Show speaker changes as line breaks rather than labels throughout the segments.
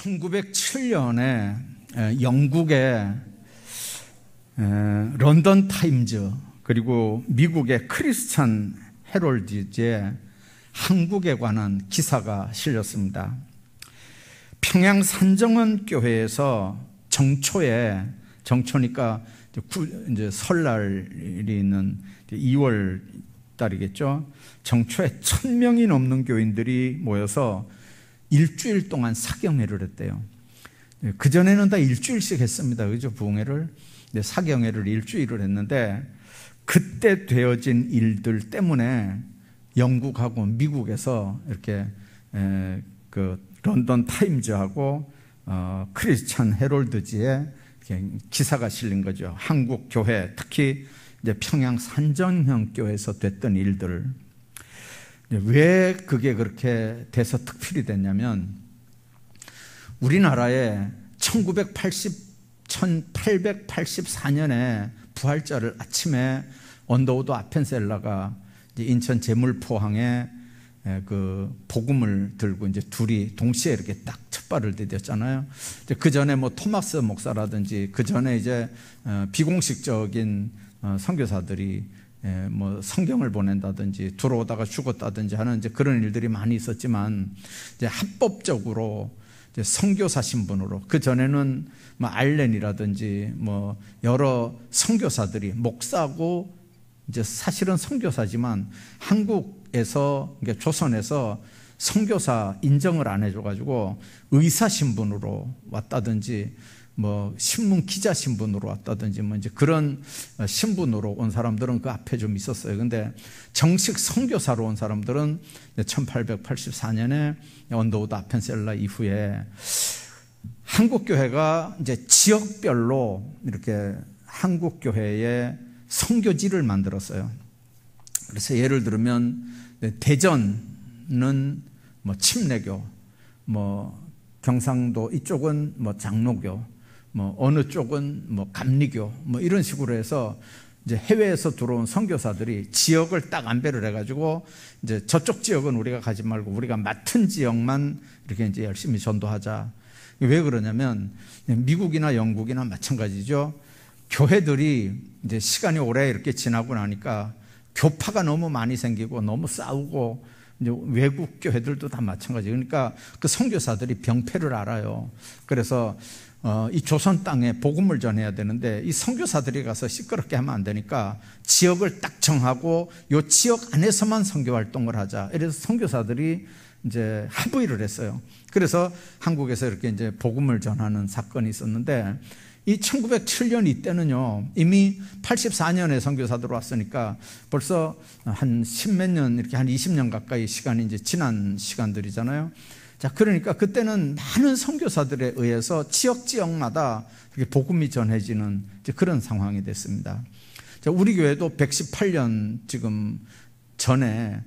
1907년에 영국의 런던 타임즈 그리고 미국의 크리스찬 헤럴드지에 한국에 관한 기사가 실렸습니다. 평양 산정원 교회에서 정초니까 이제 설날이 있는 2월 달이겠죠. 정초에 1000명이 넘는 교인들이 모여서 일주일 동안 사경회를 했대요. 그전에는 다 일주일씩 했습니다. 그죠? 부흥회를. 사경회를 일주일을 했는데 그때 되어진 일들 때문에 영국하고 미국에서 이렇게 그 런던 타임즈하고 크리스찬 헤럴드지에 기사가 실린 거죠. 한국 교회, 특히 이제 평양 산정형 교회에서 됐던 일들. 왜 그게 그렇게 돼서 특필이 됐냐면 우리나라에 1884년에 부활절을 아침에 언더우드 아펜셀라가 인천 제물포항에 그 복음을 들고 이제 둘이 동시에 이렇게 딱 첫 발을 디뎠잖아요. 그 전에 뭐 토마스 목사라든지 그 전에 이제 비공식적인 선교사들이 뭐 성경을 보낸다든지 들어오다가 죽었다든지 하는 이제 그런 일들이 많이 있었지만 이제 합법적으로 이제 선교사 신분으로 그 전에는 뭐 알렌이라든지 뭐 여러 선교사들이 목사고 이제 사실은 선교사지만 한국에서 그러니까 조선에서 선교사 인정을 안 해줘가지고 의사 신분으로 왔다든지 뭐 신문 기자 신분으로 왔다든지 뭐 이제 그런 신분으로 온 사람들은 그 앞에 좀 있었어요. 근데 정식 선교사로 온 사람들은 1884년에 언더우드 아펜셀라 이후에 한국 교회가 이제 지역별로 이렇게 한국 교회의 선교지를 만들었어요. 그래서 예를 들면 대전은 뭐 침례교, 뭐 경상도 이쪽은 뭐 장로교, 뭐 어느 쪽은 뭐 감리교, 뭐 이런 식으로 해서 이제 해외에서 들어온 선교사들이 지역을 딱 안배를 해가지고 이제 저쪽 지역은 우리가 가지 말고 우리가 맡은 지역만 이렇게 이제 열심히 전도하자. 왜 그러냐면 미국이나 영국이나 마찬가지죠. 교회들이 이제 시간이 오래 이렇게 지나고 나니까 교파가 너무 많이 생기고 너무 싸우고 이제 외국 교회들도 다 마찬가지. 그러니까 그 선교사들이 병폐를 알아요. 그래서 이 조선 땅에 복음을 전해야 되는데 이 선교사들이 가서 시끄럽게 하면 안 되니까 지역을 딱 정하고 이 지역 안에서만 선교 활동을 하자. 이래서 선교사들이 이제 합의를 했어요. 그래서 한국에서 이렇게 이제 복음을 전하는 사건이 있었는데 이 1907년 이때는요 이미 84년에 선교사들 왔으니까 벌써 한 10몇 년 이렇게 한 20년 가까이 시간이 이제 지난 시간들이잖아요. 자, 그러니까 그때는 많은 선교사들에 의해서 지역마다 이렇게 복음이 전해지는 이제 그런 상황이 됐습니다. 자, 우리 교회도 118년 지금 전에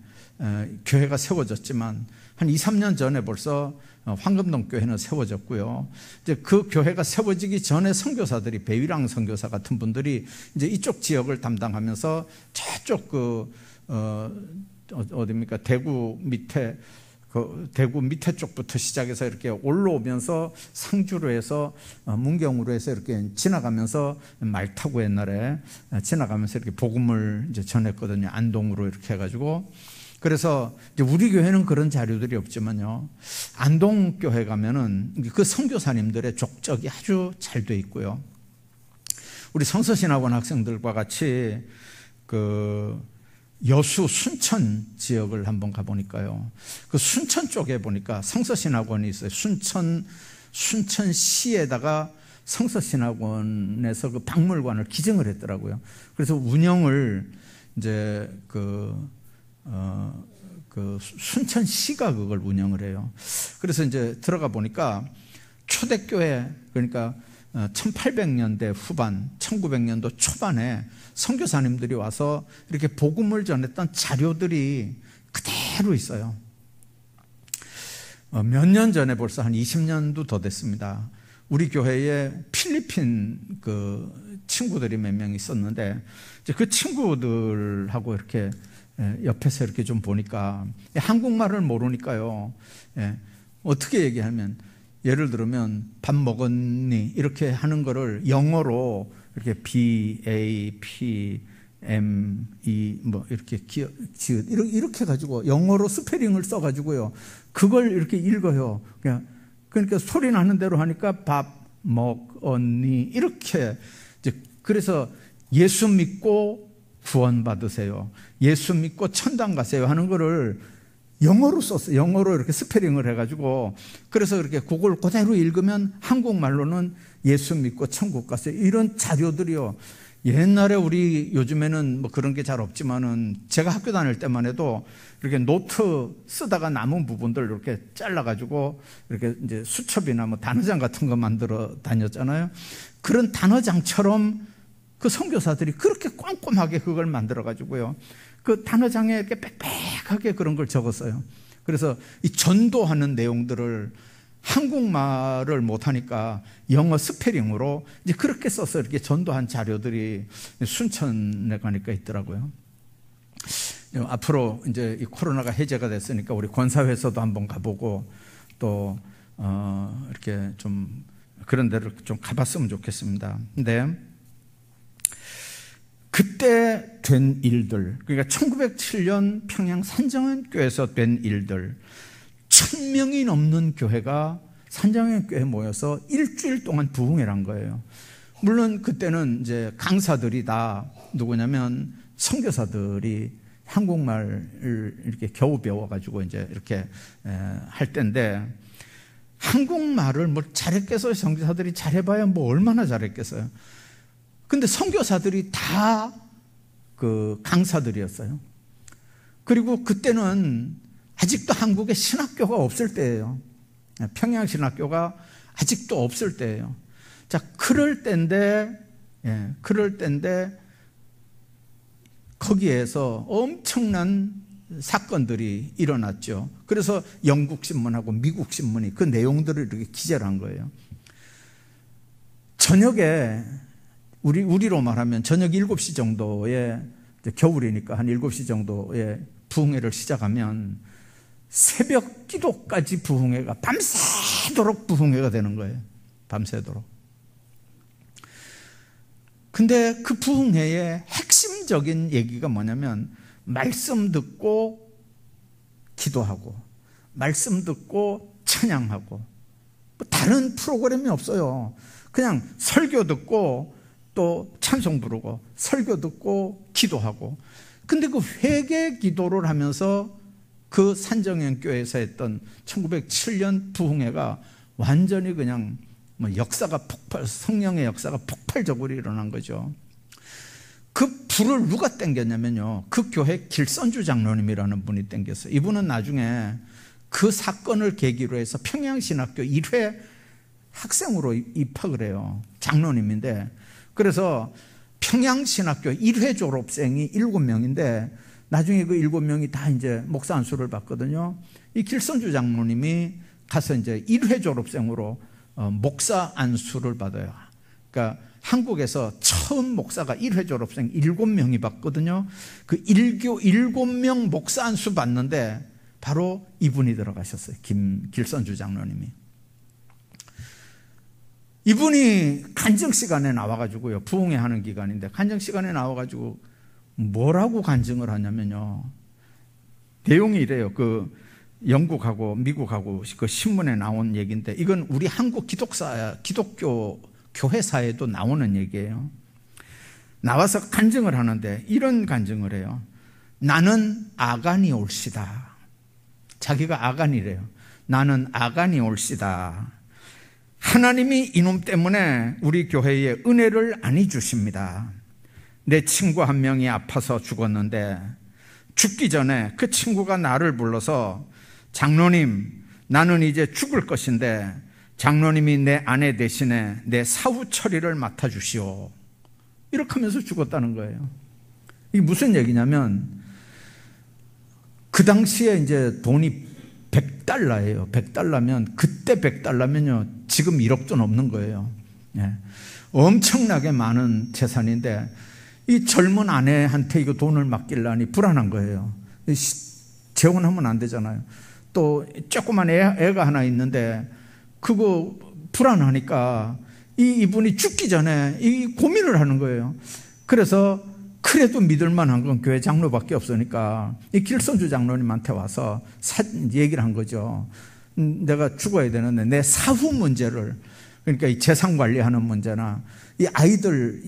교회가 세워졌지만 한 2, 3년 전에 벌써 황금동 교회는 세워졌고요. 이제 그 교회가 세워지기 전에 선교사들이 배위랑 선교사 같은 분들이 이제 이쪽 지역을 담당하면서 저쪽 어디입니까? 대구 밑에 쪽부터 시작해서 이렇게 올라오면서 상주로 해서 문경으로 해서 이렇게 지나가면서 말 타고 옛날에 지나가면서 이렇게 복음을 이제 전했거든요. 안동으로 이렇게 해가지고. 그래서 이제 우리 교회는 그런 자료들이 없지만요. 안동 교회 가면은 그 선교사님들의 족적이 아주 잘 돼 있고요. 우리 성서신학원 학생들과 같이 그 여수 순천 지역을 한번 가보니까요. 그 순천 쪽에 보니까 성서신학원이 있어요. 순천시에다가 성서신학원에서 그 박물관을 기증을 했더라고요. 그래서 운영을 이제 그 순천시가 그걸 운영을 해요. 그래서 이제 들어가 보니까 초대교회, 그러니까 1800년대 후반, 1900년도 초반에 선교사님들이 와서 이렇게 복음을 전했던 자료들이 그대로 있어요. 몇 년 전에 벌써 한 20년도 더 됐습니다. 우리 교회에 필리핀 그 친구들이 몇 명 있었는데 이제 그 친구들하고 이렇게 옆에서 이렇게 좀 보니까 한국말을 모르니까요. 어떻게 얘기하면 예를 들면 밥 먹었니? 이렇게 하는 거를 영어로 이렇게 BAPME 뭐 이렇게 지읒 이렇게 가지고 영어로 스페링을 써가지고요. 그걸 이렇게 읽어요. 그러니까 소리 나는 대로 하니까 밥 먹었니? 이렇게. 그래서 예수 믿고 구원 받으세요. 예수 믿고 천당 가세요 하는 거를 영어로 썼어요. 영어로 이렇게 스페링을 해가지고. 그래서 그렇게 그걸 그대로 읽으면 한국말로는 예수 믿고 천국 가세요. 이런 자료들이요. 옛날에 우리 요즘에는 뭐 그런 게 잘 없지만은 제가 학교 다닐 때만 해도 이렇게 노트 쓰다가 남은 부분들 이렇게 잘라가지고 이렇게 이제 수첩이나 뭐 단어장 같은 거 만들어 다녔잖아요. 그런 단어장처럼 그 선교사들이 그렇게 꼼꼼하게 그걸 만들어가지고요. 그 단어장에 이렇게 빽빽하게 그런 걸 적었어요. 그래서 이 전도하는 내용들을 한국말을 못하니까 영어 스페링으로 이제 그렇게 써서 이렇게 전도한 자료들이 순천에 가니까 있더라고요. 앞으로 이제 이 코로나가 해제가 됐으니까 우리 권사회에서도 한번 가보고 또 이렇게 좀 그런 데를 좀 가봤으면 좋겠습니다. 근데 그때 된 일들, 그러니까 1907년 평양 산정현교회에서 된 일들, 1000명이 넘는 교회가 산정현교회에 모여서 일주일 동안 부흥회를 한 거예요. 물론 그때는 이제 강사들이 다 누구냐면 선교사들이 한국말을 이렇게 겨우 배워가지고 이제 이렇게 할 때인데, 한국말을 뭐 잘했겠어요? 선교사들이 잘해봐야 뭐 얼마나 잘했겠어요? 근데 선교사들이 다 그 강사들이었어요. 그리고 그때는 아직도 한국에 신학교가 없을 때예요. 평양신학교가 아직도 없을 때예요. 자, 그럴 때인데 거기에서 엄청난 사건들이 일어났죠. 그래서 영국신문하고 미국신문이 그 내용들을 이렇게 기재를 한 거예요. 저녁에 우리로 말하면 저녁 7시 정도에, 겨울이니까 한 7시 정도에 부흥회를 시작하면 새벽 기도까지 부흥회가, 밤새도록 부흥회가 되는 거예요. 밤새도록. 근데 그 부흥회의 핵심적인 얘기가 뭐냐면, 말씀 듣고 기도하고, 말씀 듣고 찬양하고, 뭐 다른 프로그램이 없어요. 그냥 설교 듣고 또 찬송 부르고, 설교 듣고 기도하고. 근데 그 회개 기도를 하면서 그 산정현교회에서 했던 1907년 부흥회가 완전히 그냥 뭐 역사가 성령의 역사가 폭발적으로 일어난 거죠. 그 불을 누가 땡겼냐면요, 그 교회 길선주 장로님이라는 분이 땡겼어요. 이분은 나중에 그 사건을 계기로 해서 평양신학교 1회 학생으로 입학을 해요. 장로님인데, 그래서 평양신학교 1회 졸업생이 7명인데 나중에 그 7명이 다 이제 목사 안수를 받거든요. 이 길선주 장로님이 가서 이제 1회 졸업생으로 목사 안수를 받아요. 그러니까 한국에서 처음 목사가 1회 졸업생 7명이 받거든요. 그 7명 목사 안수 받는데 바로 이분이 들어가셨어요. 길선주 장로님이. 이분이 간증 시간에 나와가지고요, 부흥회 하는 기간인데 간증 시간에 나와가지고 뭐라고 간증을 하냐면요, 내용이 이래요. 그 영국하고 미국하고 그 신문에 나온 얘기인데, 이건 우리 한국 기독교 교회사에도 나오는 얘기예요. 나와서 간증을 하는데 이런 간증을 해요. 나는 아간이 올시다. 자기가 아간이래요. 나는 아간이 올시다. 하나님이 이놈 때문에 우리 교회에 은혜를 안 해주십니다. 내 친구 한 명이 아파서 죽었는데 죽기 전에 그 친구가 나를 불러서, 장로님, 나는 이제 죽을 것인데 장로님이 내 아내 대신에 내 사후 처리를 맡아주시오. 이렇게 하면서 죽었다는 거예요. 이게 무슨 얘기냐면, 그 당시에 이제 돈이 100달러예요. 100달러면, 그때 100달러면요, 지금 1억도 넘는 거예요. 예. 엄청나게 많은 재산인데, 이 젊은 아내한테 이거 돈을 맡기려니 불안한 거예요. 재혼하면 안 되잖아요. 또 조그만 애가 하나 있는데 그거 불안하니까 이분이 죽기 전에 이 고민을 하는 거예요. 그래서 그래도 믿을 만한 건 교회 장로밖에 없으니까 이 길선주 장로님한테 와서 얘기를 한 거죠. 내가 죽어야 되는데 내 사후 문제를, 그러니까 이 재산 관리하는 문제나 이 아이들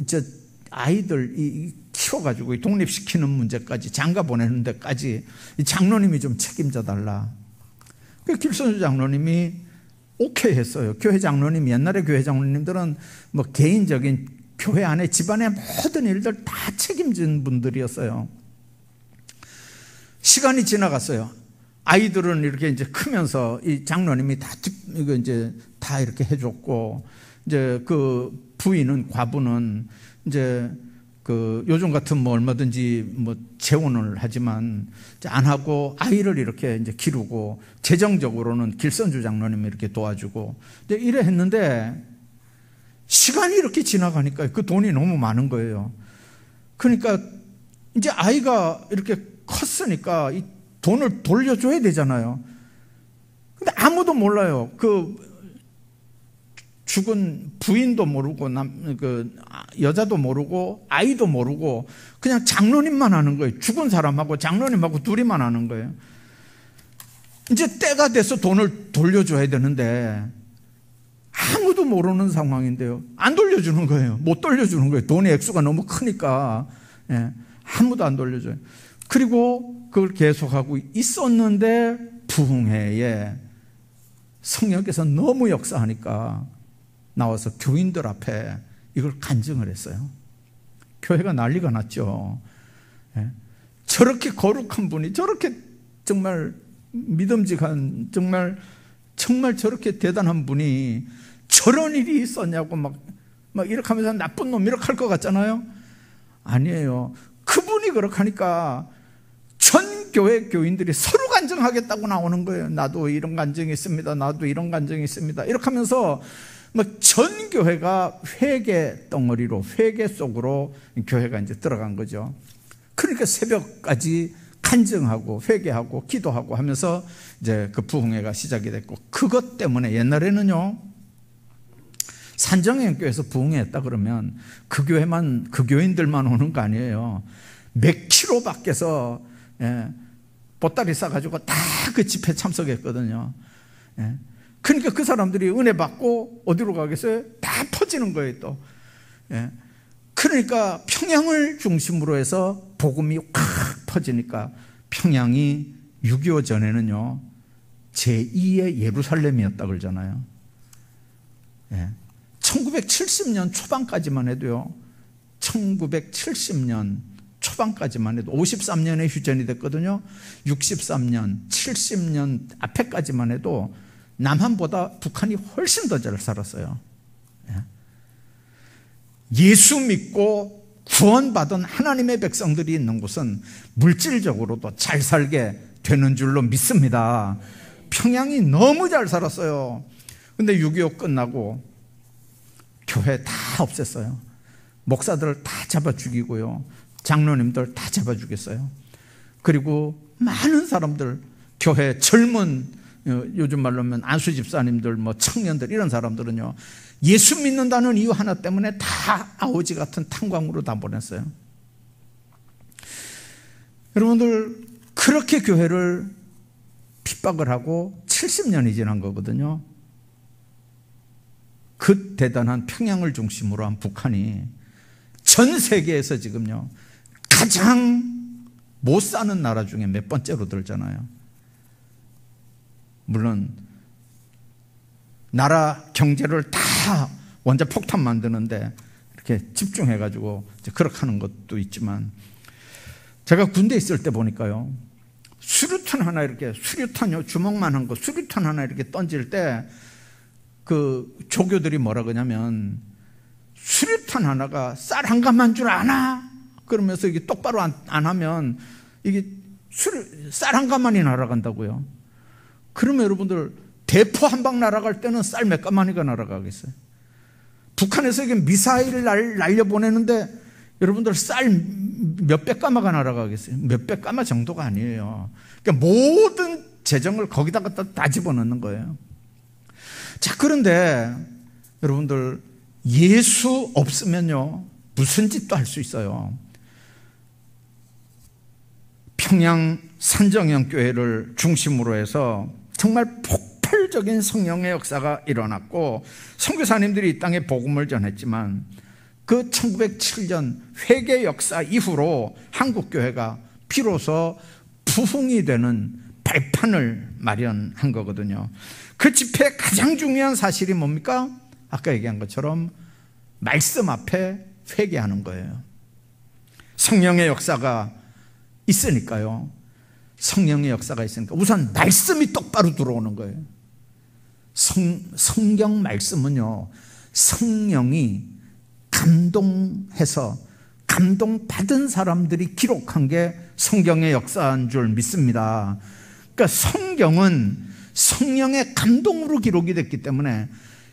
이 키워가지고 독립시키는 문제까지, 장가 보내는 데까지 이 장로님이 좀 책임져 달라. 그 길선주 장로님이 오케이 했어요. 교회 장로님, 옛날에 교회 장로님들은 뭐 개인적인 교회 안에 집안의 모든 일들 다 책임진 분들이었어요. 시간이 지나갔어요. 아이들은 이렇게 이제 크면서 이 장로님이 이거 이제 다 이렇게 해줬고, 이제 그 부인은, 과부는 이제 그 요즘 같은 뭐 얼마든지 뭐 재혼을 하지만 안 하고 아이를 이렇게 이제 기르고, 재정적으로는 길선주 장로님이 이렇게 도와주고 이제 이래 했는데, 시간이 이렇게 지나가니까 그 돈이 너무 많은 거예요. 그러니까 이제 아이가 이렇게 컸으니까 이 돈을 돌려줘야 되잖아요. 근데 아무도 몰라요. 그 죽은 부인도 모르고 그 여자도 모르고 아이도 모르고 그냥 장로님만 아는 거예요. 죽은 사람하고 장로님하고 둘이만 아는 거예요. 이제 때가 돼서 돈을 돌려줘야 되는데 아무도 모르는 상황인데요, 안 돌려주는 거예요. 못 돌려주는 거예요. 돈의 액수가 너무 크니까. 예, 아무도 안 돌려줘요. 그리고 그걸 계속하고 있었는데 부흥회에 성령께서 너무 역사하니까 나와서 교인들 앞에 이걸 간증을 했어요. 교회가 난리가 났죠. 예, 저렇게 거룩한 분이, 저렇게 정말 믿음직한, 정말 저렇게 대단한 분이 저런 일이 있었냐고 막 이렇게 하면서 나쁜 놈 이렇게 할 것 같잖아요. 아니에요. 그분이 그렇게 하니까 전 교회 교인들이 서로 간증하겠다고 나오는 거예요. 나도 이런 간증이 있습니다. 나도 이런 간증이 있습니다. 이렇게 하면서 전 교회가 회개 덩어리로, 회개 속으로 교회가 이제 들어간 거죠. 그러니까 새벽까지 간증하고 회개하고 기도하고 하면서 이제 그 부흥회가 시작이 됐고, 그것 때문에 옛날에는요, 산정행교에서 부흥회 했다 그러면 그 교회만, 그 교인들만 오는 거 아니에요. 몇 킬로 밖에서 보따리 싸가지고 다 그 집회 참석했거든요. 그러니까 그 사람들이 은혜 받고 어디로 가겠어요? 다 퍼지는 거예요, 또. 그러니까 평양을 중심으로 해서 복음이 확 퍼지니까 평양이 6.25 전에는요, 제2의 예루살렘이었다 그러잖아요. 1970년 초반까지만 해도요, 1970년 초반까지만 해도 53년에 휴전이 됐거든요. 63년, 70년 앞에까지만 해도 남한보다 북한이 훨씬 더 잘 살았어요. 예수 믿고 구원받은 하나님의 백성들이 있는 곳은 물질적으로도 잘 살게 되는 줄로 믿습니다. 평양이 너무 잘 살았어요. 근데 6.25 끝나고 교회 다 없앴어요. 목사들 다 잡아 죽이고요, 장로님들 다 잡아 죽였어요. 그리고 많은 사람들, 교회 젊은, 요즘 말로 하면 안수 집사님들, 뭐 청년들, 이런 사람들은요, 예수 믿는다는 이유 하나 때문에 다 아오지 같은 탄광으로 다 보냈어요. 여러분들, 그렇게 교회를 핍박을 하고 70년이 지난 거거든요. 그 대단한 평양을 중심으로 한 북한이 전 세계에서 지금요, 가장 못 사는 나라 중에 몇 번째로 들잖아요. 물론 나라 경제를 다 원자폭탄 만드는데 이렇게 집중해가지고 그렇게 하는 것도 있지만, 제가 군대 있을 때 보니까요, 수류탄 하나 이렇게, 수류탄요, 주먹만한 거 수류탄 하나 이렇게 던질 때 그 조교들이 뭐라 그러냐면, 수류탄 하나가 쌀 한 가마인 줄 아나? 그러면서 이게 똑바로 안 하면 이게 쌀 한 가마니 날아간다고요. 그러면 여러분들, 대포 한 방 날아갈 때는 쌀 몇 가마니가 날아가겠어요? 북한에서 이게 미사일을 날려보내는데 여러분들 쌀 몇백 가마가 날아가겠어요? 몇백 가마 정도가 아니에요. 그러니까 모든 재정을 거기다가 다 집어넣는 거예요. 자, 그런데 여러분들, 예수 없으면요, 무슨 짓도 할 수 있어요. 평양 산정형 교회를 중심으로 해서 정말 폭발적인 성령의 역사가 일어났고, 선교사님들이 이 땅에 복음을 전했지만 그 1907년 회개 역사 이후로 한국교회가 비로소 부흥이 되는 발판을 마련한 거거든요. 그 집회의 가장 중요한 사실이 뭡니까? 아까 얘기한 것처럼 말씀 앞에 회개하는 거예요. 성령의 역사가 있으니까요. 성령의 역사가 있으니까 우선 말씀이 똑바로 들어오는 거예요. 성경 말씀은요, 성령이 감동해서 감동받은 사람들이 기록한 게 성경의 역사인 줄 믿습니다. 그러니까 성경은 성령의 감동으로 기록이 됐기 때문에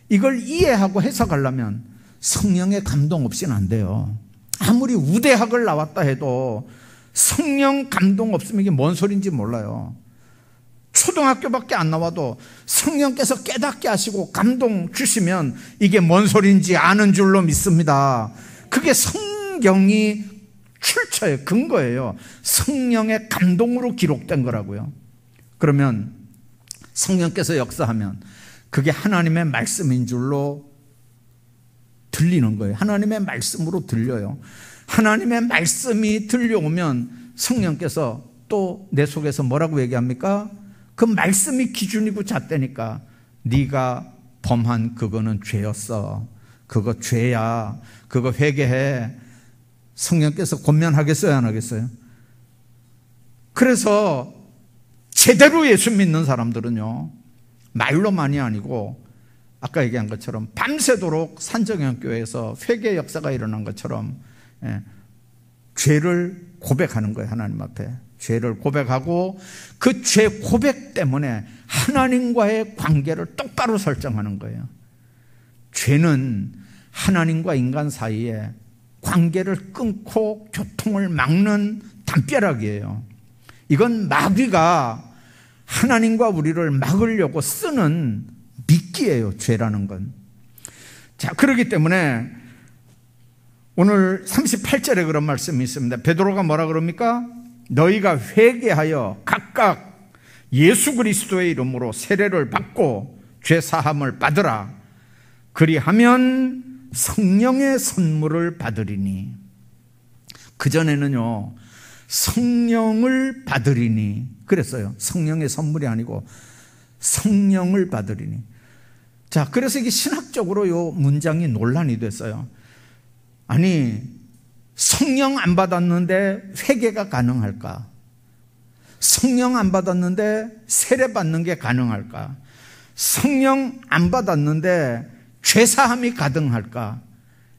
이걸 이해하고 해석하려면 성령의 감동 없이는 안 돼요. 아무리 우대학을 나왔다 해도 성령 감동 없으면 이게 뭔 소리인지 몰라요. 초등학교밖에 안 나와도 성령께서 깨닫게 하시고 감동 주시면 이게 뭔 소리인지 아는 줄로 믿습니다. 그게 성경이 출처예요. 근거예요. 성령의 감동으로 기록된 거라고요. 그러면 성령께서 역사하면 그게 하나님의 말씀인 줄로 들리는 거예요. 하나님의 말씀으로 들려요. 하나님의 말씀이 들려오면 성령께서 또 내 속에서 뭐라고 얘기합니까? 그 말씀이 기준이고 잣대니까 네가 범한 그거는 죄였어. 그거 죄야. 그거 회개해. 성령께서 권면하겠어요, 안 하겠어요? 그래서 제대로 예수 믿는 사람들은요, 말로만이 아니고 아까 얘기한 것처럼 밤새도록 산정형 교회에서 회개 역사가 일어난 것처럼 죄를 고백하는 거예요. 하나님 앞에 죄를 고백하고 그 죄 고백 때문에 하나님과의 관계를 똑바로 설정하는 거예요. 죄는 하나님과 인간 사이에 관계를 끊고 교통을 막는 담벼락이에요. 이건 마귀가 하나님과 우리를 막으려고 쓰는 미끼예요. 죄라는 건. 자, 그렇기 때문에 오늘 38절에 그런 말씀이 있습니다. 베드로가 뭐라 그럽니까? 너희가 회개하여 각각 예수 그리스도의 이름으로 세례를 받고 죄 사함을 받으라. 그리하면 성령의 선물을 받으리니. 그전에는요, 성령을 받으리니 그랬어요. 성령의 선물이 아니고 성령을 받으리니. 자, 그래서 이게 신학적으로 이 문장이 논란이 됐어요. 아니, 성령 안 받았는데 회개가 가능할까? 성령 안 받았는데 세례 받는 게 가능할까? 성령 안 받았는데 죄사함이 가능할까?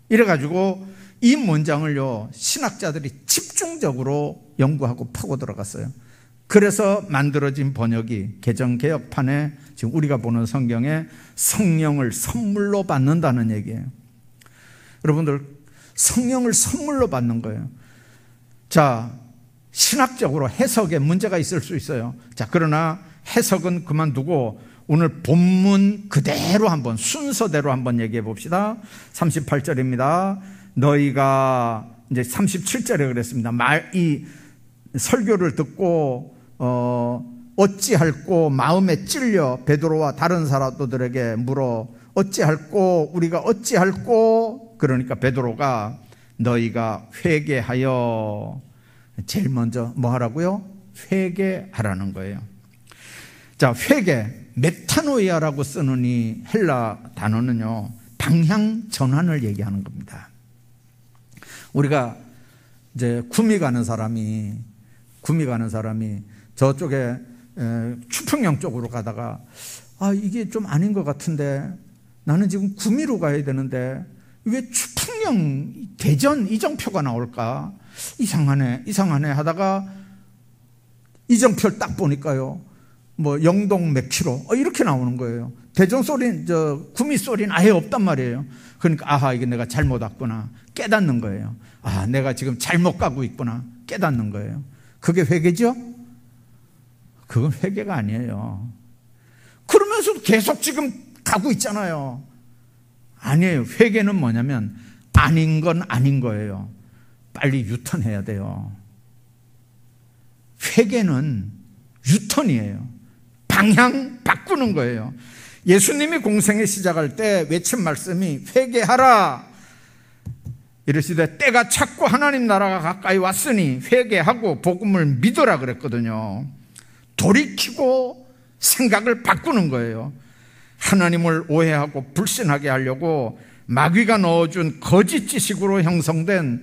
이래가지고 이 문장을요, 신학자들이 집중적으로 연구하고 파고 들어갔어요. 그래서 만들어진 번역이 개정개혁판에 지금 우리가 보는 성경에 성령을 선물로 받는다는 얘기예요. 여러분들, 성령을 선물로 받는 거예요. 자, 신학적으로 해석에 문제가 있을 수 있어요. 자, 그러나 해석은 그만두고 오늘 본문 그대로 한번 순서대로 한번 얘기해 봅시다. 38절입니다. 너희가 이제 37절에 그랬습니다. 이 설교를 듣고 어찌할꼬 마음에 찔려 베드로와 다른 사도들에게 물어 어찌할꼬 우리가 어찌할꼬. 그러니까 베드로가 너희가 회개하여, 제일 먼저 뭐 하라고요? 회개하라는 거예요. 자, 회개, 메타노이아라고 쓰는 이 헬라 단어는요, 방향 전환을 얘기하는 겁니다. 우리가 이제 구미 가는 사람이 저쪽에 추평령 쪽으로 가다가 이게 좀 아닌 것 같은데 나는 지금 구미로 가야 되는데 왜 추풍령 대전 이정표가 나올까? 이상하네 하다가 이정표를 딱 보니까요, 뭐 영동 몇 킬로 이렇게 나오는 거예요. 대전 소리는, 구미 소리는 아예 없단 말이에요. 그러니까 아하, 이게 내가 잘못 왔구나 깨닫는 거예요. 아, 내가 지금 잘못 가고 있구나 깨닫는 거예요. 그게 회개죠? 그건 회개가 아니에요. 그러면서 계속 지금 가고 있잖아요. 아니에요. 회개는 뭐냐면 아닌 건 아닌 거예요. 빨리 유턴해야 돼요. 회개는 유턴이에요. 방향 바꾸는 거예요. 예수님이 공생애 시작할 때 외친 말씀이 회개하라 이르시되 때가 찼고 하나님 나라가 가까이 왔으니 회개하고 복음을 믿으라 그랬거든요. 돌이키고 생각을 바꾸는 거예요. 하나님을 오해하고 불신하게 하려고 마귀가 넣어준 거짓 지식으로 형성된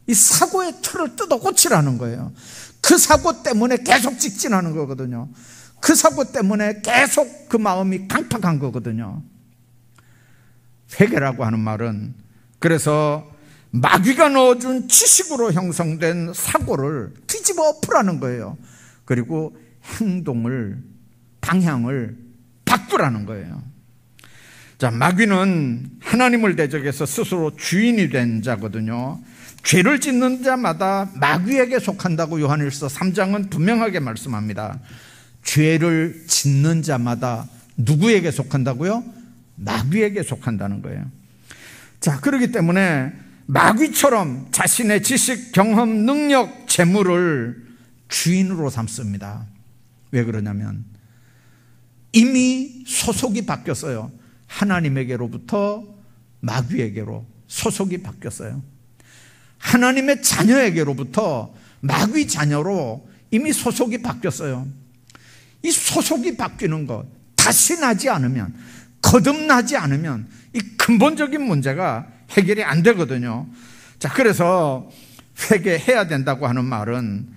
이 사고의 틀을 뜯어 고치라는 거예요. 그 사고 때문에 계속 직진하는 거거든요. 그 사고 때문에 계속 그 마음이 강팍한 거거든요. 회개라고 하는 말은 그래서 마귀가 넣어준 지식으로 형성된 사고를 뒤집어 엎으라는 거예요. 그리고 행동을, 방향을 바꾸라는 거예요. 자, 마귀는 하나님을 대적해서 스스로 주인이 된 자거든요. 죄를 짓는 자마다 마귀에게 속한다고 요한일서 3장은 분명하게 말씀합니다. 죄를 짓는 자마다 누구에게 속한다고요? 마귀에게 속한다는 거예요. 자, 그렇기 때문에 마귀처럼 자신의 지식, 경험, 능력, 재물을 주인으로 삼습니다. 왜 그러냐면 이미 소속이 바뀌었어요. 하나님에게로부터 마귀에게로 소속이 바뀌었어요. 하나님의 자녀에게로부터 마귀 자녀로 이미 소속이 바뀌었어요. 이 소속이 바뀌는 것, 다시 나지 않으면, 거듭나지 않으면 이 근본적인 문제가 해결이 안 되거든요. 자, 그래서 회개해야 된다고 하는 말은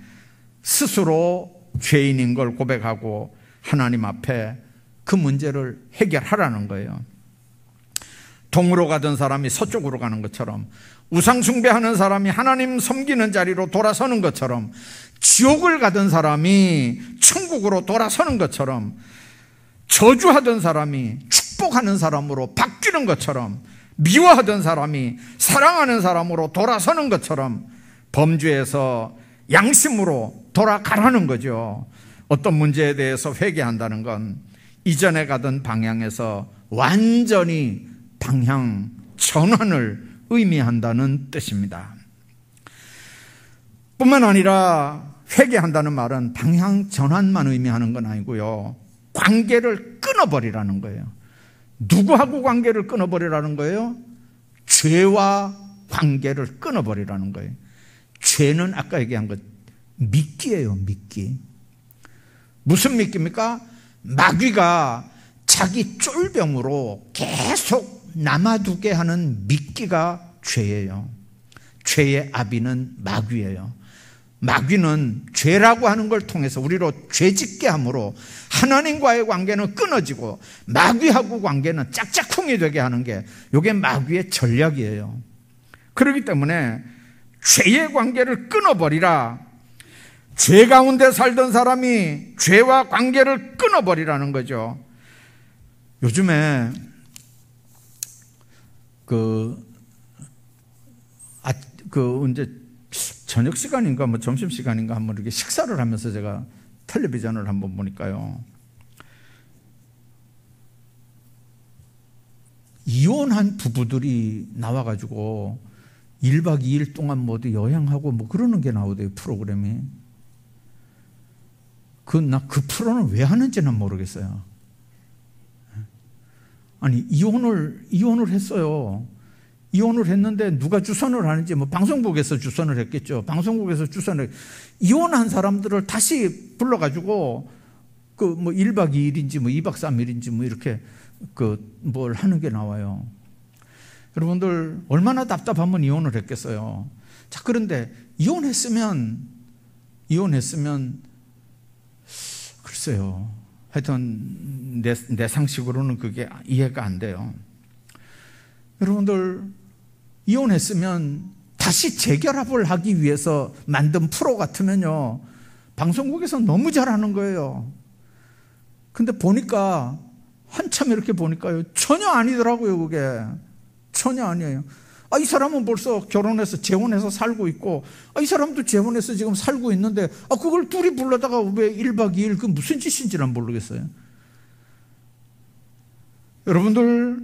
스스로 죄인인 걸 고백하고 하나님 앞에 그 문제를 해결하라는 거예요. 동으로 가던 사람이 서쪽으로 가는 것처럼, 우상 숭배하는 사람이 하나님 섬기는 자리로 돌아서는 것처럼, 지옥을 가던 사람이 천국으로 돌아서는 것처럼, 저주하던 사람이 축복하는 사람으로 바뀌는 것처럼, 미워하던 사람이 사랑하는 사람으로 돌아서는 것처럼 범죄에서 양심으로 돌아가라는 거죠. 어떤 문제에 대해서 회개한다는 건 이전에 가던 방향에서 완전히 방향 전환을 의미한다는 뜻입니다. 뿐만 아니라 회개한다는 말은 방향 전환만 의미하는 건 아니고요, 관계를 끊어버리라는 거예요. 누구하고 관계를 끊어버리라는 거예요? 죄와 관계를 끊어버리라는 거예요. 죄는 아까 얘기한 것, 미끼예요, 미끼. 무슨 미끼입니까? 마귀가 자기 쫄병으로 계속 남아두게 하는 미끼가 죄예요. 죄의 아비는 마귀예요. 마귀는 죄라고 하는 걸 통해서 우리로 죄짓게 함으로 하나님과의 관계는 끊어지고 마귀하고 관계는 짝짝꿍이 되게 하는 게, 이게 마귀의 전략이에요. 그렇기 때문에 죄의 관계를 끊어버리라. 죄 가운데 살던 사람이 죄와 관계를 끊어버리라는 거죠. 요즘에 이제 저녁 시간인가 뭐 점심 시간인가 한번 이렇게 식사를 하면서 제가 텔레비전을 한번 보니까요, 이혼한 부부들이 나와가지고 1박 2일 동안 뭐 어디 여행하고 뭐 그러는 게 나오대요, 프로그램이. 나 그 프로는 왜 하는지는 모르겠어요. 아니, 이혼을 했어요. 이혼을 했는데 누가 주선을 하는지, 뭐 방송국에서 주선을 했겠죠. 방송국에서 이혼한 사람들을 다시 불러가지고 뭐 1박 2일인지 뭐 2박 3일인지 뭐 이렇게 뭘 하는 게 나와요. 여러분들 얼마나 답답하면 이혼을 했겠어요. 자, 그런데 이혼했으면 글쎄요, 하여튼 내 상식으로는 그게 이해가 안 돼요. 여러분들 이혼했으면 다시 재결합을 하기 위해서 만든 프로 같으면요, 방송국에서 너무 잘하는 거예요. 근데 보니까 한참 이렇게 보니까요, 전혀 아니더라고요. 그게 전혀 아니에요. 이 사람은 벌써 결혼해서 재혼해서 살고 있고, 이 사람도 재혼해서 지금 살고 있는데, 그걸 둘이 불러다가 왜 1박 2일 그 무슨 짓인지는 모르겠어요. 여러분들,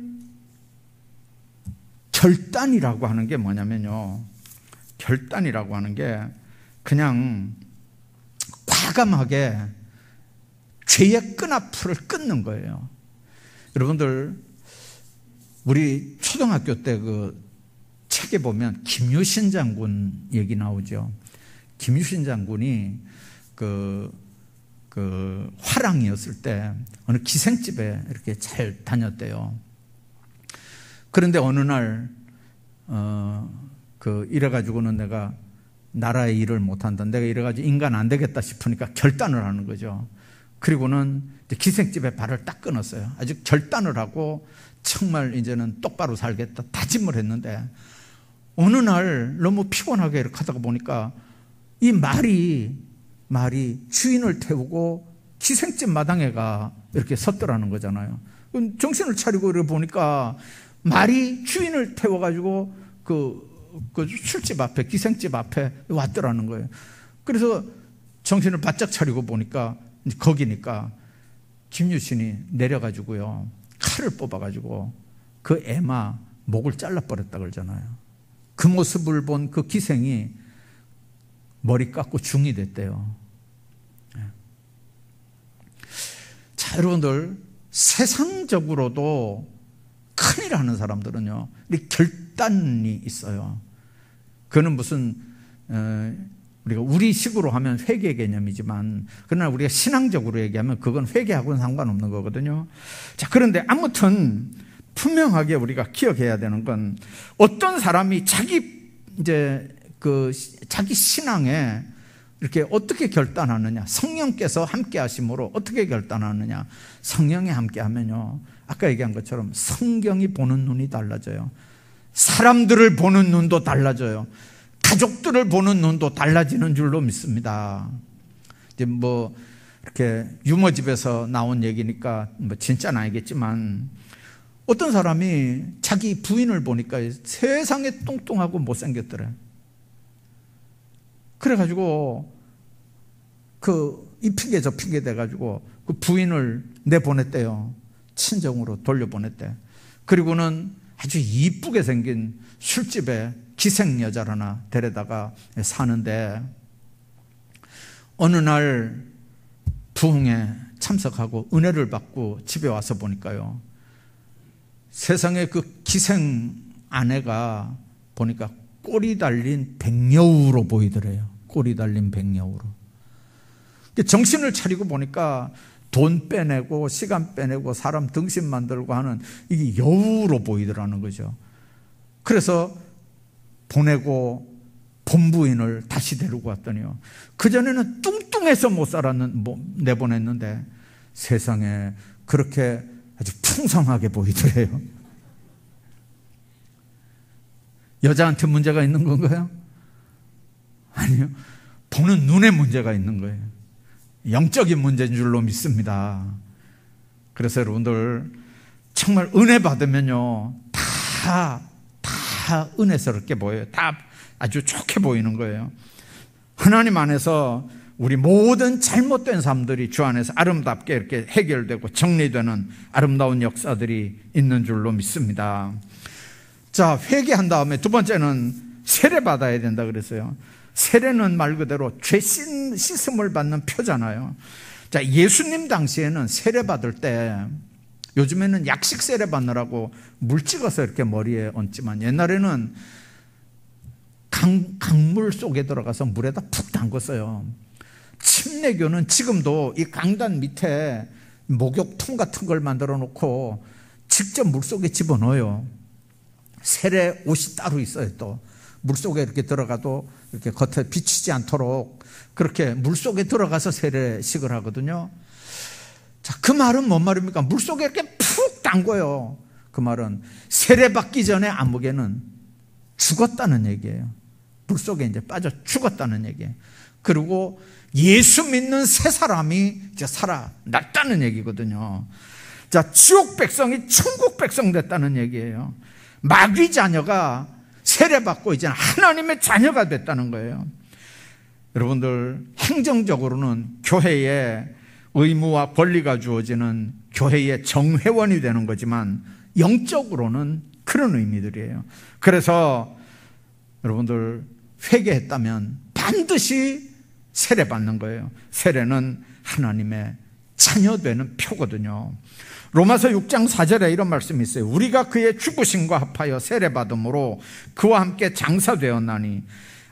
결단이라고 하는 게 뭐냐면요, 결단이라고 하는 게 그냥 과감하게 죄의 끈앞을 끊는 거예요. 여러분들, 우리 초등학교 때 그 책에 보면 김유신 장군 얘기 나오죠. 김유신 장군이 그 화랑이었을 때 어느 기생집에 이렇게 잘 다녔대요. 그런데 어느 날 이래가지고는 내가 나라의 일을 못한다, 내가 이래가지고 인간 안 되겠다 싶으니까 결단을 하는 거죠. 그리고는 기생집에 발을 딱 끊었어요. 아주 결단을 하고 정말 이제는 똑바로 살겠다 다짐을 했는데, 어느 날 너무 피곤하게 이렇게 하다가 보니까 이 말이 주인을 태우고 기생집 마당에가 이렇게 섰더라는 거잖아요. 정신을 차리고 이렇게 보니까 말이 주인을 태워가지고 그 술집 앞에, 기생집 앞에 왔더라는 거예요. 그래서 정신을 바짝 차리고 보니까 거기니까 김유신이 내려가지고요, 칼을 뽑아가지고 그 애마 목을 잘라버렸다 그러잖아요. 그 모습을 본 그 기생이 머리 깎고 중이 됐대요. 자, 여러분들, 세상적으로도 큰일 하는 사람들은요, 이 결단이 있어요. 그거는 무슨 우리가 우리식으로 하면 회개 개념이지만, 그러나 우리가 신앙적으로 얘기하면 그건 회개하고는 상관없는 거거든요. 자, 그런데 아무튼 분명하게 우리가 기억해야 되는 건, 어떤 사람이 자기 신앙에 이렇게 어떻게 결단하느냐, 성령께서 함께 하심으로 어떻게 결단하느냐. 성령이 함께 하면요, 아까 얘기한 것처럼 성경이 보는 눈이 달라져요. 사람들을 보는 눈도 달라져요. 가족들을 보는 눈도 달라지는 줄로 믿습니다. 이제 이렇게 유머집에서 나온 얘기니까 진짜는 아니겠지만, 어떤 사람이 자기 부인을 보니까 세상에 뚱뚱하고 못생겼더래. 그래가지고 이 핑계 저 핑계 대가지고 그 부인을 내보냈대요. 친정으로 돌려보냈대. 그리고는 아주 이쁘게 생긴 술집에 기생 여자를 하나 데려다가 사는데, 어느 날 부흥에 참석하고 은혜를 받고 집에 와서 보니까요, 세상에 그 기생 아내가 보니까 꼬리 달린 백여우로 보이더래요. 꼬리 달린 백여우로. 정신을 차리고 보니까 돈 빼내고 시간 빼내고 사람 등신 만들고 하는 이게 여우로 보이더라는 거죠. 그래서 보내고 본부인을 다시 데리고 왔더니요, 그전에는 뚱뚱해서 내보냈는데 세상에 그렇게 아주 풍성하게 보이더래요. 여자한테 문제가 있는 건가요? 아니요. 보는 눈에 문제가 있는 거예요. 영적인 문제인 줄로 믿습니다. 그래서 여러분들, 정말 은혜 받으면요, 다 은혜스럽게 보여요. 다 아주 좋게 보이는 거예요. 하나님 안에서 우리 모든 잘못된 삶들이 주 안에서 아름답게 이렇게 해결되고 정리되는 아름다운 역사들이 있는 줄로 믿습니다. 자, 회개한 다음에 두 번째는 세례받아야 된다 그랬어요. 세례는 말 그대로 죄 씻음을 받는 표잖아요. 자, 예수님 당시에는 세례받을 때, 요즘에는 약식 세례 받느라고 물 찍어서 이렇게 머리에 얹지만, 옛날에는 강물 속에 들어가서 물에다 푹 담궜어요. 침례교는 지금도 이 강단 밑에 목욕통 같은 걸 만들어 놓고 직접 물속에 집어넣어요. 세례 옷이 따로 있어요. 또 물속에 이렇게 들어가도 이렇게 겉에 비치지 않도록 그렇게 물속에 들어가서 세례식을 하거든요. 자, 그 말은 뭔 말입니까? 물속에 이렇게 푹 담궈요. 그 말은 세례받기 전에 아무개는 죽었다는 얘기예요. 물속에 이제 빠져 죽었다는 얘기예요. 그리고 예수 믿는 새 사람이 이제 살아났다는 얘기거든요. 자, 지옥 백성이 천국 백성 됐다는 얘기예요. 마귀 자녀가 세례받고 이제 하나님의 자녀가 됐다는 거예요. 여러분들, 행정적으로는 교회에 의무와 권리가 주어지는 교회의 정회원이 되는 거지만 영적으로는 그런 의미들이에요. 그래서 여러분들 회개했다면 반드시 세례받는 거예요. 세례는 하나님의 자녀되는 표거든요. 로마서 6장 4절에 이런 말씀이 있어요. 우리가 그의 죽으심과 합하여 세례받음으로 그와 함께 장사되었나니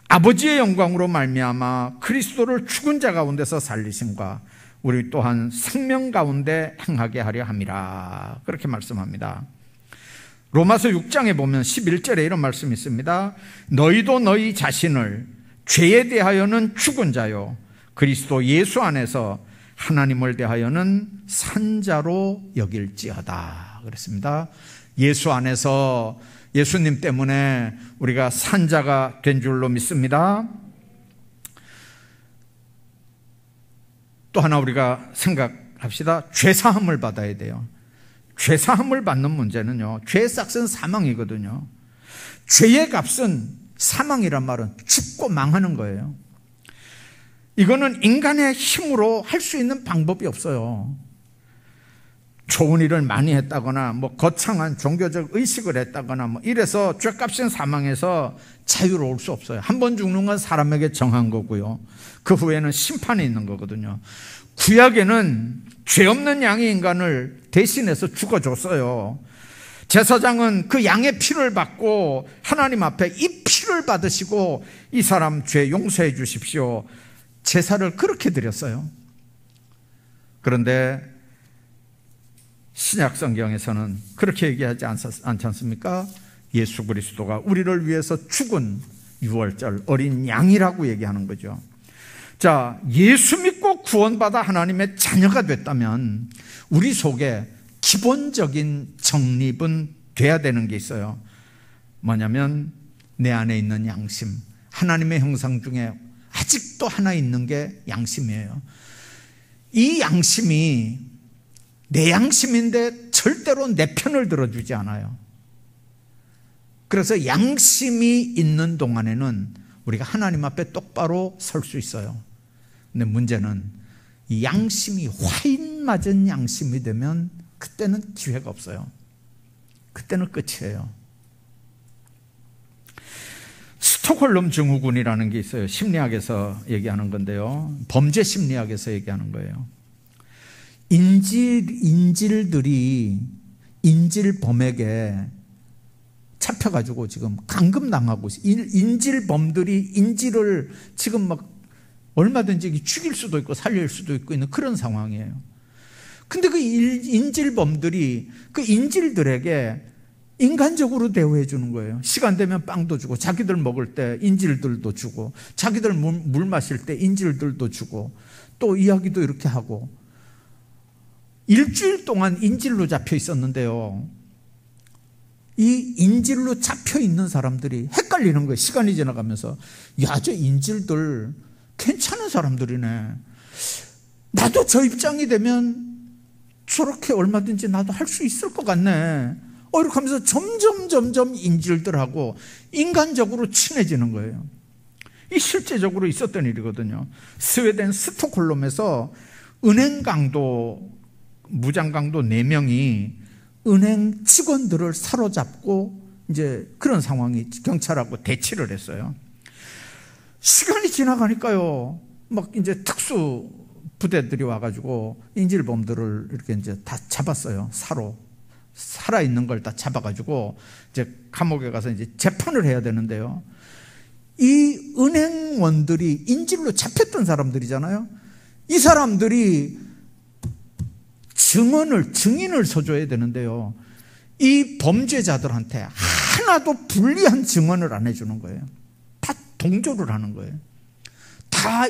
아버지의 영광으로 말미암아 그리스도를 죽은 자 가운데서 살리심과 우리 또한 생명 가운데 행하게 하려 함이라. 그렇게 말씀합니다. 로마서 6장에 보면 11절에 이런 말씀이 있습니다. 너희도 너희 자신을 죄에 대하여는 죽은 자요 그리스도 예수 안에서 하나님을 대하여는 산자로 여길지어다. 그랬습니다. 예수 안에서 예수님 때문에 우리가 산자가 된 줄로 믿습니다. 또 하나 우리가 생각합시다. 죄사함을 받아야 돼요. 죄사함을 받는 문제는요, 죄의 싹은 사망이거든요. 죄의 값은 사망이란 말은 죽고 망하는 거예요. 이거는 인간의 힘으로 할 수 있는 방법이 없어요. 좋은 일을 많이 했다거나 거창한 종교적 의식을 했다거나 이래서 죄값인 사망에서 자유로울 수 없어요. 한 번 죽는 건 사람에게 정한 거고요, 그 후에는 심판이 있는 거거든요. 구약에는 죄 없는 양의 인간을 대신해서 죽어줬어요. 제사장은 그 양의 피를 받고 하나님 앞에 이 피를 받으시고 이 사람 죄 용서해 주십시오, 제사를 그렇게 드렸어요. 그런데 신약 성경에서는 그렇게 얘기하지 않지 않습니까? 예수 그리스도가 우리를 위해서 죽은 유월절 어린 양이라고 얘기하는 거죠. 자, 예수 믿고 구원받아 하나님의 자녀가 됐다면 우리 속에 기본적인 정립은 돼야 되는 게 있어요. 뭐냐면 내 안에 있는 양심, 하나님의 형상 중에 아직도 하나 있는 게 양심이에요. 이 양심이 내 양심인데 절대로 내 편을 들어주지 않아요. 그래서 양심이 있는 동안에는 우리가 하나님 앞에 똑바로 설 수 있어요. 근데 문제는 이 양심이 화인 맞은 양심이 되면 그때는 기회가 없어요. 그때는 끝이에요. 스톡홀름 증후군이라는 게 있어요. 심리학에서 얘기하는 건데요, 범죄 심리학에서 얘기하는 거예요. 인질들이 인질범에게 잡혀가지고 지금 감금당하고 있어요. 인질범들이 인질을 지금 얼마든지 죽일 수도 있고 살릴 수도 있고 있는 그런 상황이에요. 근데 그 인질범들이 그 인질들에게 인간적으로 대우해 주는 거예요. 시간 되면 빵도 주고, 자기들 먹을 때 인질들도 주고, 자기들 물 마실 때 인질들도 주고, 또 이야기도 이렇게 하고. 일주일 동안 인질로 잡혀 있었는데요, 이 인질로 잡혀 있는 사람들이 헷갈리는 거예요. 시간이 지나가면서, 야, 저 인질들 괜찮은 사람들이네, 나도 저 입장이 되면 저렇게 얼마든지 나도 할 수 있을 것 같네, 이렇게 하면서 점점 인질들하고 인간적으로 친해지는 거예요. 이 실제적으로 있었던 일이거든요. 스웨덴 스톡홀름에서 은행 강도, 무장 강도 4명이 은행 직원들을 사로잡고 이제 그런 상황이 경찰하고 대치를 했어요. 시간이 지나가니까요, 이제 특수 부대들이 와가지고 인질범들을 이렇게 이제 다 잡았어요. 살아있는 걸 다 잡아가지고 이제 감옥에 가서 이제 재판을 해야 되는데요, 이 은행원들이 인질로 잡혔던 사람들이잖아요. 이 사람들이 증인을 서줘야 되는데요, 이 범죄자들한테 하나도 불리한 증언을 안 해주는 거예요. 다 동조를 하는 거예요. 다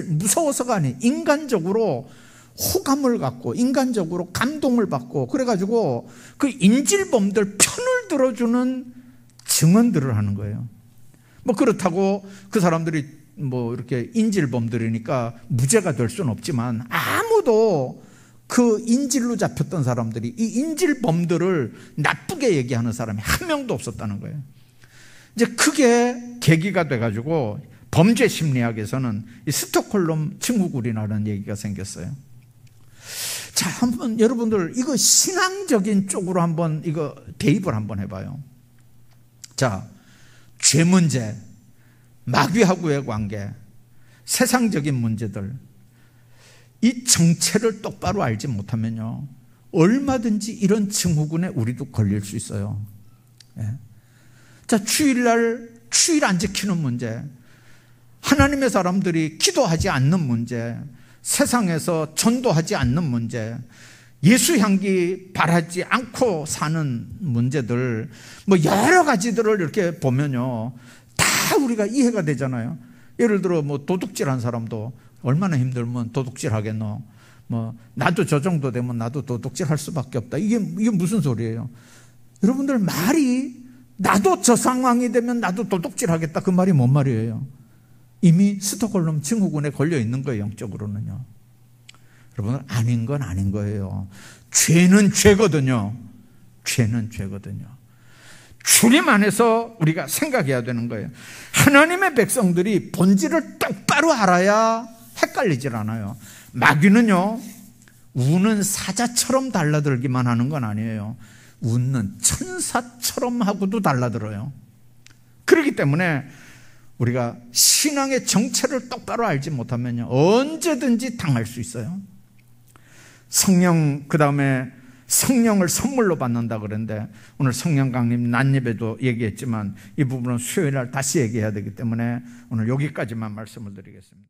무서워서가 아니에요. 인간적으로 호감을 갖고, 인간적으로 감동을 받고, 그래가지고 그 인질범들 편을 들어주는 증언들을 하는 거예요. 그렇다고 그 사람들이 이렇게 인질범들이니까 무죄가 될 수는 없지만, 아무도 그 인질로 잡혔던 사람들이 이 인질범들을 나쁘게 얘기하는 사람이 한 명도 없었다는 거예요. 이제 그게 계기가 돼가지고 범죄 심리학에서는 이 스톡홀름 증후군이라는 얘기가 생겼어요. 자, 한번 여러분들 이거 신앙적인 쪽으로 한번 이거 대입을 한번 해봐요. 자, 죄 문제, 마귀하고의 관계, 세상적인 문제들, 이 정체를 똑바로 알지 못하면요, 얼마든지 이런 증후군에 우리도 걸릴 수 있어요. 예. 자, 주일날 주일 안 지키는 문제, 하나님의 사람들이 기도하지 않는 문제, 세상에서 전도하지 않는 문제, 예수 향기 바라지 않고 사는 문제들, 뭐 여러 가지들을 이렇게 보면요, 다 우리가 이해가 되잖아요. 예를 들어 뭐 도둑질한 사람도 얼마나 힘들면 도둑질 하겠노? 뭐 나도 저 정도 되면 나도 도둑질 할 수밖에 없다. 이게 무슨 소리예요? 여러분들 말이 나도 저 상황이 되면 나도 도둑질 하겠다, 그 말이 뭔 말이에요? 이미 스톡홀름 증후군에 걸려 있는 거예요, 영적으로는요. 여러분들, 아닌 건 아닌 거예요. 죄는 죄거든요. 죄는 죄거든요. 주님 안에서 우리가 생각해야 되는 거예요. 하나님의 백성들이 본질을 똑바로 알아야 헷갈리질 않아요. 마귀는요, 우는 사자처럼 달라들기만 하는 건 아니에요. 웃는 천사처럼 하고도 달라들어요. 그렇기 때문에 우리가 신앙의 정체를 똑바로 알지 못하면요, 언제든지 당할 수 있어요. 성령, 그 다음에 성령을 선물로 받는다 그랬는데, 오늘 성령 강림 낮 예배도 얘기했지만 이 부분은 수요일 날 다시 얘기해야 되기 때문에 오늘 여기까지만 말씀을 드리겠습니다.